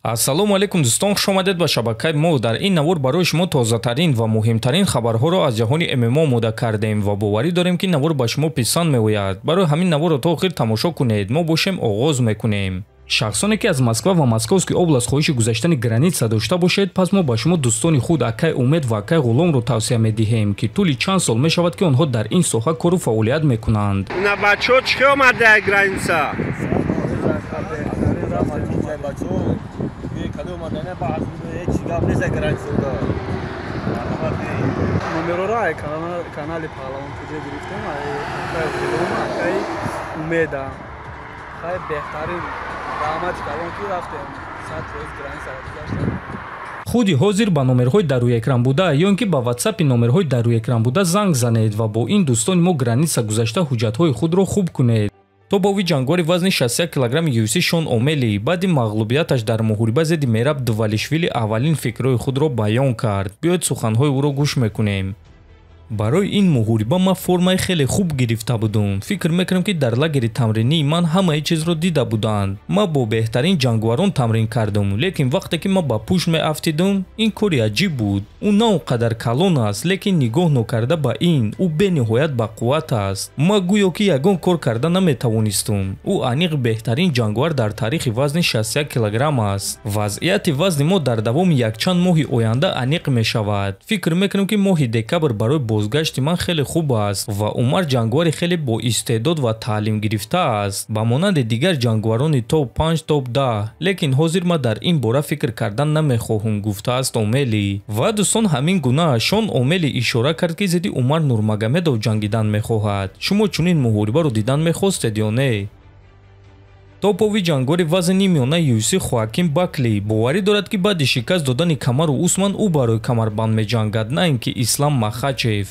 ассалому алайкум дӯстон, хуш омадед ба шабакаи мо. дар ин навор барои шумо тозатарин ва муҳимтарин хабарҳоро аз ҷаҳони ММО омода кардем ва боварӣ дорем ки навор ба шумо писанд меояд. барои ҳамин наворро то охир тамошо кунед. мо бошем оғоз мекунем. шахсоне ки аз Москва ва Московский област хоҳиши гузаштани граница дошта бошед, пас мо ба шумо дӯстони худ Акай Умед ва Акай Ғуломро тавсия медиҳем ки тӯли чанд сол мешавад ки онҳо дар ин соҳа кору фаъолият мекунанд. На бачо чӣ омада граница? номерора канали паҳлавон куҷа гирифтем Акай Ғулом, Акай Умеда хай беҳтарин раҳмати калон ки рафтем 100% граница гузаштем. худи ҳозир ба номерҳои дар рӯи экран буда ё ин ки ба ватсапи номерҳои дар рӯи экран буда занг занед ва бо ин дӯстони мо граница гузашта ҳуҷҷатҳои худро хуб кунед. тобови ҷангори вазни 61 килограмми UFC Шон Омели баъди мағлубияташ дар муҳориба зидди Мераб Двалишвили аввалин фикрҳои худро баён кард. биёед суханҳои ӯро гӯш мекунем. барои ин муҳориба ман формаи хеле хуб гирифта будам. фикр мекунам ки дар лагери тамринии ман ҳамаи чизро дида буданд. ман бо беҳтарин ҷангварон тамрин кардам, лекин вақте ки ман ба пушт меафтидам, ин кори аҷиб буд. ӯ на он қадар калон аст, лекин нигоҳ нокарда ба ин, ӯ бениҳоят бақувват аст. ман гӯё ки ягон кор карда наметавонистам. ӯ аниқ беҳтарин ҷангвар дар таърихи вазни 61 килограмм аст. вазъияти вазни мо дар давоми якчанд моҳи оянда аниқ мешавад. фикр мекунам ки моҳи декабр барои бозгашти ман хеле хуб аст ва Умар ҷангвари хеле боистеъдод ва таълим гирифта аст, ба монанди дигар ҷангварони топ 5 топ 10, лекин ҳозир ман дар ин бора фикр кардан намехоҳам, гуфтааст Омели. ва дӯстон, ҳамин гуна Шон Омели ишора кард ки зидди Умар Нурмагомедов ҷангидан мехоҳад. шумо чунин муҳорибаро дидан мехостед ё не? топови ҷангори вазни нимёна UFC Хоаким Бакли боварӣ дорад ки баъди шикаст додани Камару Усман ӯ барои камарбанд меҷангад, на ин ки Ислам Махачев.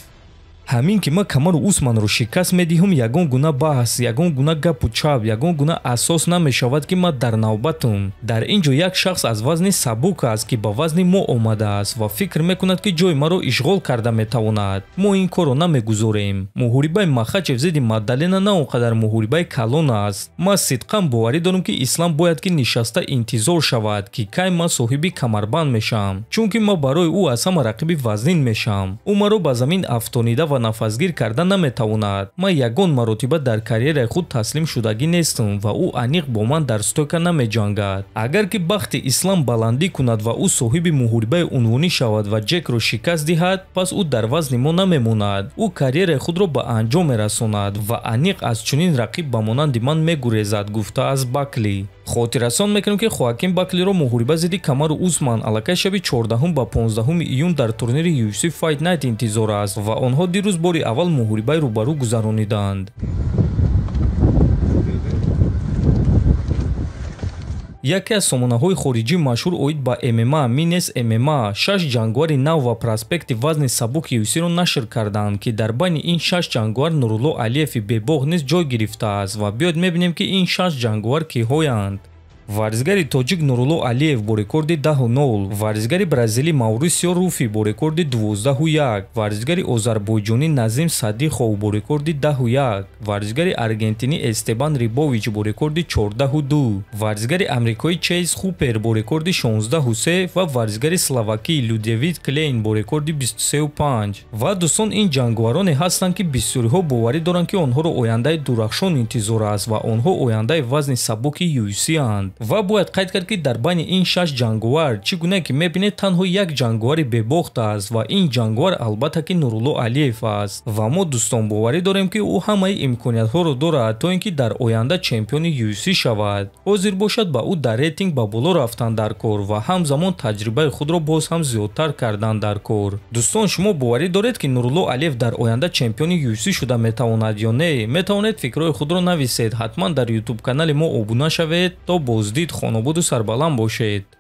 ҳамин ки ман Камару Усманро шикаст медиҳам, ягон гуна баҳс, ягон гуна гапу чап, ягон гуна асос намешавад ки ман дар навбатам. дар ин ҷо як шахс аз вазни сабук аст ки ба вазни мо омадааст ва фикр мекунад ки ҷои маро ишғол карда метавонад. мо ин корро намегузорем. муҳорибаи Махачев зидди Мадалена на он қадар муҳорибаи калон аст. ман сидқан боварӣ дорам ки Ислам бояд ки нишаста интизор шавад ки кай ман соҳиби камарбанд мешавам, чунки ман барои ӯ аз ҳама рақиби вазнин мешавам. ӯ маро ба замин афтонида ва нафасгир карда наметавонад. ман ягон маротиба дар карьераи худ таслим шудагӣ нестам ва ӯ аниқ бо ман дар стойка намеҷангад. агар ки бахти Ислам баландӣ кунад ва ӯ соҳиби муҳорибаи унвонӣ шавад ва Ҷекро шикаст диҳад, пас ӯ дар вазни мо намемонад. ӯ карьераи худро ба анҷом мерасонад ва аниқ аз чунин рақиб ба монанди ман мегурезад, гуфтааст Бакли. хотиррасон мекунем ки Хоаким Баклиро муҳориба зидди Камару Усман аллакай шаби 14 ба 15 июн дар турнири UFC Fight Night интизор аст ва онҳо дирӯз бори аввал муҳорибаи рӯбарӯ гузарониданд. яке аз сомонаҳои хориҷӣ машҳур оид ба ММА Minnes MMA 6 ҷангвари нав ва проспекти вазни сабук UFC-ро нашр карданд ки дар байни ин 6 ҷангвар Нурулло Алиеви бебоғ низ ҷой гирифтааст ва биёед мебинем ки ин 6 ҷангвар киҳоянд. варзигари тоҷик Нурулло Алиев бо рекорди 10-0, варзигари бразилӣ Маурисио Руфи бо рекорди 12-1, варзигари озарбойҷонӣ Назим Садиқов бо рекорди 10-1, варзигари аргентинӣ Эстебан Рибович бо рекорди 14-2, варзигари амрикоӣ Чейз Хупер бо рекорди 16-3 ва варзигари словакии Людевит Клейн бо рекорди 23-5. ва дӯстон, ин ҷангвароне ҳастанд ки бисёриҳо боварӣ доранд ки онҳоро ояндаи дурахшон интизор аст ва онҳо ояндаи вазни сабуки UFC-анд. ва бояд қайд кард ки дар байни ин 6 ҷангвар чӣ гуна ки мебинед танҳо як ҷангвари бебохт аст ва ин ҷангвар албатта ки Нурулло Алиев аст ва мо дӯстон боварӣ дорем ки ӯ ҳамаи имкониятҳоро дорад то ин ки дар оянда чемпиони UFC шавад. ҳозир бошад ба ӯ дар рейтинг ба боло рафтан дар кор ва ҳамзамон таҷрибаи худро боз ҳам зиёдтар кардан дар кор. дӯстон, шумо боварӣ доред ки Нурулло Алиев дар оянда чемпиони UFC шуда метавонад ё не? метавонед фикрҳои худро нависед. ҳатман дар YouTube канали мо обуна шавед. то боздид, хонободу сарбаланд бошед.